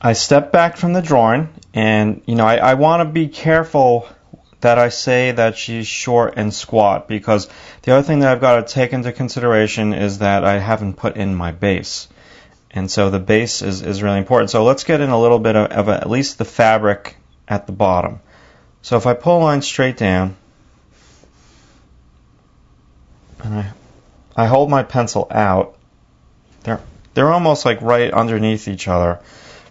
I step back from the drawing, and I want to be careful that I say that she's short and squat, because the other thing that I've got to take into consideration is that I haven't put in my base. And so the base is really important. So let's get in a little bit of at least the fabric at the bottom. So if I pull a line straight down, and I hold my pencil out, they're almost like right underneath each other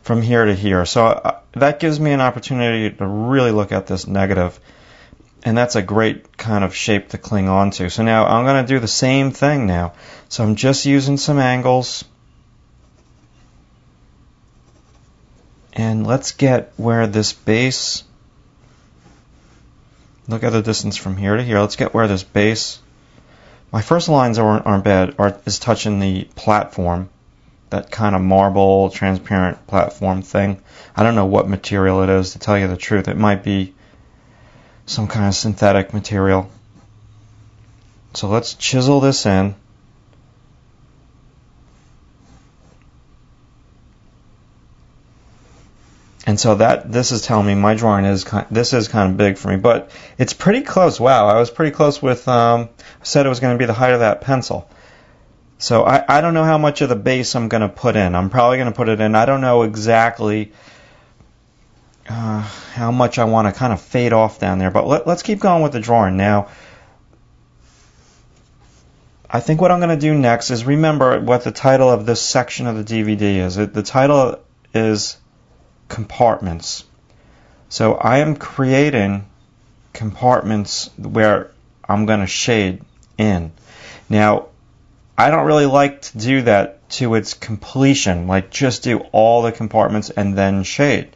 from here to here. So that gives me an opportunity to really look at this negative. And that's a great kind of shape to cling on to. So now I'm going to do the same thing now. So I'm just using some angles. And let's get where this base, look at the distance from here to here. Let's get where this base, my first lines aren't bad, is touching the platform, that kind of marble, transparent platform thing. I don't know what material it is, to tell you the truth. It might be some kind of synthetic material. So let's chisel this in. And so this is telling me my drawing this is kind of big for me, but it's pretty close. Wow, I was pretty close with, I said it was going to be the height of that pencil. So I don't know how much of the base I'm going to put in. I'm probably going to put it in. I don't know exactly how much I want to kind of fade off down there, but let's keep going with the drawing. Now, I think what I'm going to do next is remember what the title of this section of the DVD is. The title is Compartments. So I am creating compartments where I'm going to shade in. Now, I don't really like to do that to its completion, like just do all the compartments and then shade.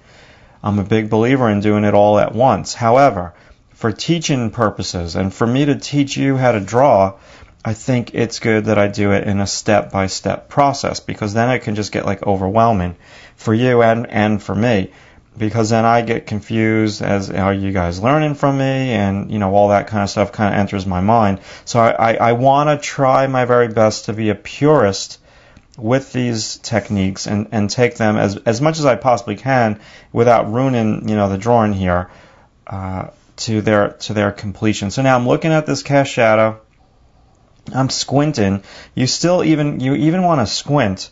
I'm a big believer in doing it all at once. However, for teaching purposes and for me to teach you how to draw, I think it's good that I do it in a step-by-step process, because then it can just get like overwhelming for you and for me, because then I get confused as, are you guys learning from me, and all that kind of stuff kind of enters my mind. So I want to try my very best to be a purist with these techniques and take them as much as I possibly can without ruining the drawing here to their completion. So now I'm looking at this cast shadow. I'm squinting. You even want to squint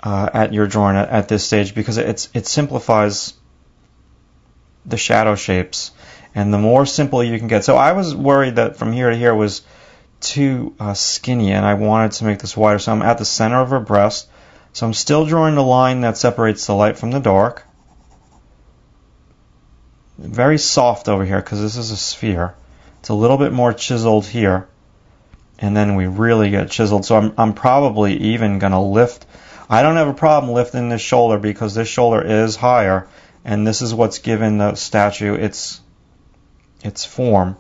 at your drawing at this stage, because it simplifies the shadow shapes, and the more simple you can get. So I was worried that from here to here was too skinny, and I wanted to make this wider. So I'm at the center of her breast. So I'm still drawing the line that separates the light from the dark. Very soft over here, because this is a sphere. It's a little bit more chiseled here. And then we really get chiseled. So I'm probably even going to lift. I don't have a problem lifting this shoulder, because this shoulder is higher, and this is what's given the statue its form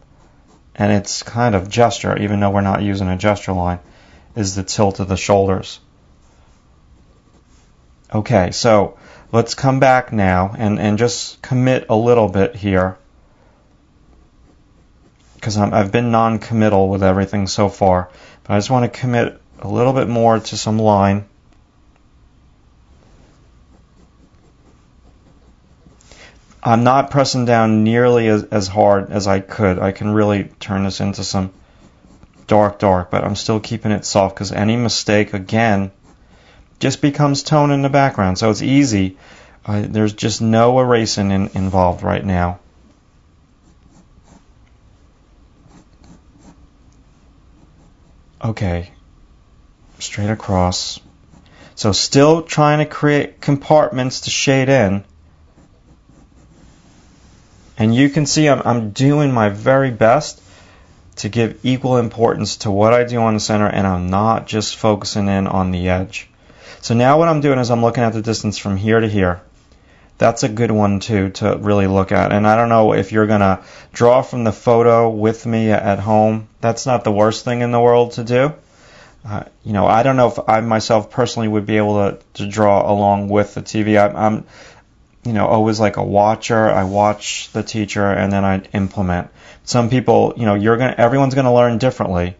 and its kind of gesture, even though we're not using a gesture line, is the tilt of the shoulders. Okay, so let's come back now and just commit a little bit here, because I've been non-committal with everything so far, but I just want to commit a little bit more to some line. I'm not pressing down nearly as hard as I could. I can really turn this into some dark, but I'm still keeping it soft, because any mistake, again, just becomes tone in the background. So it's easy. There's just no erasing involved right now. Okay, straight across. So still trying to create compartments to shade in. And you can see I'm doing my very best to give equal importance to what I do on the center, and I'm not just focusing in on the edge. So now what I'm doing is I'm looking at the distance from here to here. That's a good one too to really look at. And I don't know if you're going to draw from the photo with me at home. That's not the worst thing in the world to do. I don't know if I myself personally would be able to draw along with the TV. I'm always like a watcher. I watch the teacher and then I implement. Some people, everyone's going to learn differently.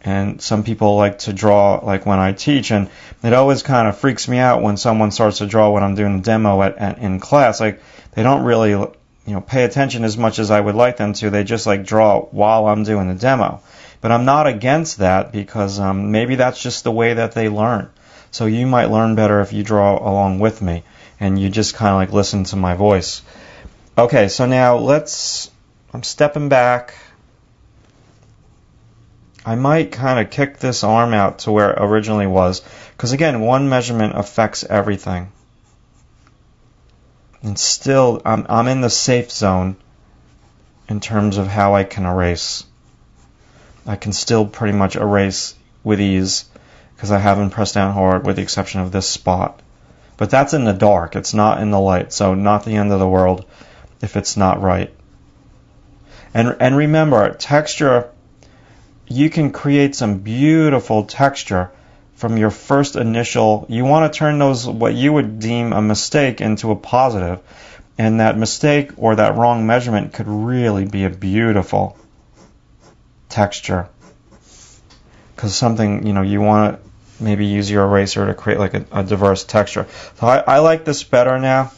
And some people like to draw like when I teach, and it always kind of freaks me out when someone starts to draw when I'm doing a demo in class. Like they don't really pay attention as much as I would like them to. They just like draw while I'm doing the demo. But I'm not against that because maybe that's just the way that they learn. So you might learn better if you draw along with me and you just kind of like listen to my voice. Okay, so now I'm stepping back. I might kind of kick this arm out to where it originally was, because again, one measurement affects everything. And still, I'm in the safe zone in terms of how I can erase. I can still pretty much erase with ease, because I haven't pressed down hard with the exception of this spot. But that's in the dark, it's not in the light, so not the end of the world if it's not right. And remember, texture, you can create some beautiful texture from your first initial. You want to turn those, what you would deem a mistake, into a positive. And that mistake or that wrong measurement could really be a beautiful texture. Because something, you want to maybe use your eraser to create like a diverse texture. So I like this better now.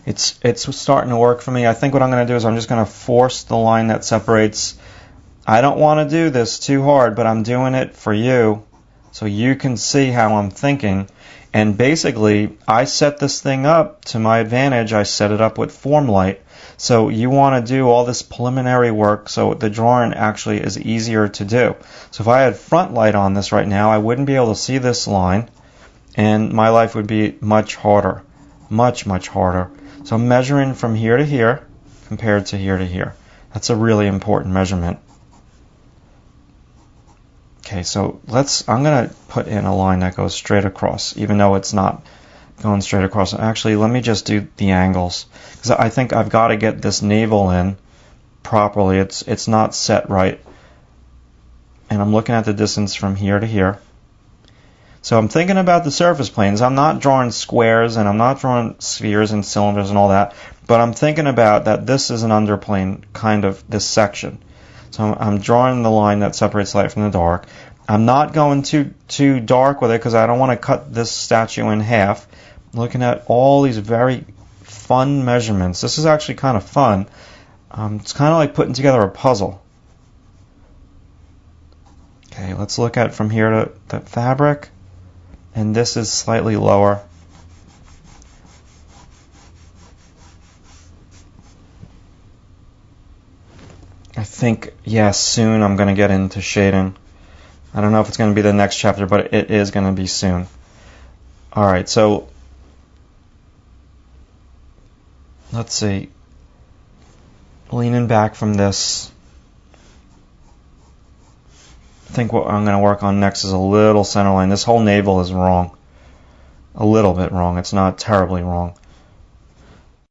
It's starting to work for me. I think what I'm going to do is I'm just going to force the line that separates. I don't want to do this too hard, but I'm doing it for you so you can see how I'm thinking. And basically, I set this thing up to my advantage. I set it up with form light. So you want to do all this preliminary work so the drawing actually is easier to do. So if I had front light on this right now, I wouldn't be able to see this line, and my life would be much harder. Much, much harder. So I'm measuring from here to here compared to here to here. That's a really important measurement. Okay, so I'm going to put in a line that goes straight across, even though it's not going straight across. Actually, let me just do the angles, because I think I've got to get this navel in properly. It's not set right. And I'm looking at the distance from here to here. So I'm thinking about the surface planes. I'm not drawing squares, and I'm not drawing spheres and cylinders and all that, but I'm thinking about that this is an underplane, kind of this section. So I'm drawing the line that separates light from the dark. I'm not going too dark with it because I don't want to cut this statue in half. I'm looking at all these very fun measurements. This is actually kind of fun. It's kind of like putting together a puzzle. Okay, let's look at from here to the fabric. And this is slightly lower. I think, yes, soon I'm going to get into shading. I don't know if it's going to be the next chapter, but it is going to be soon. Alright, so let's see. Leaning back from this, I think what I'm going to work on next is a little center line. This whole navel is wrong. A little bit wrong. It's not terribly wrong.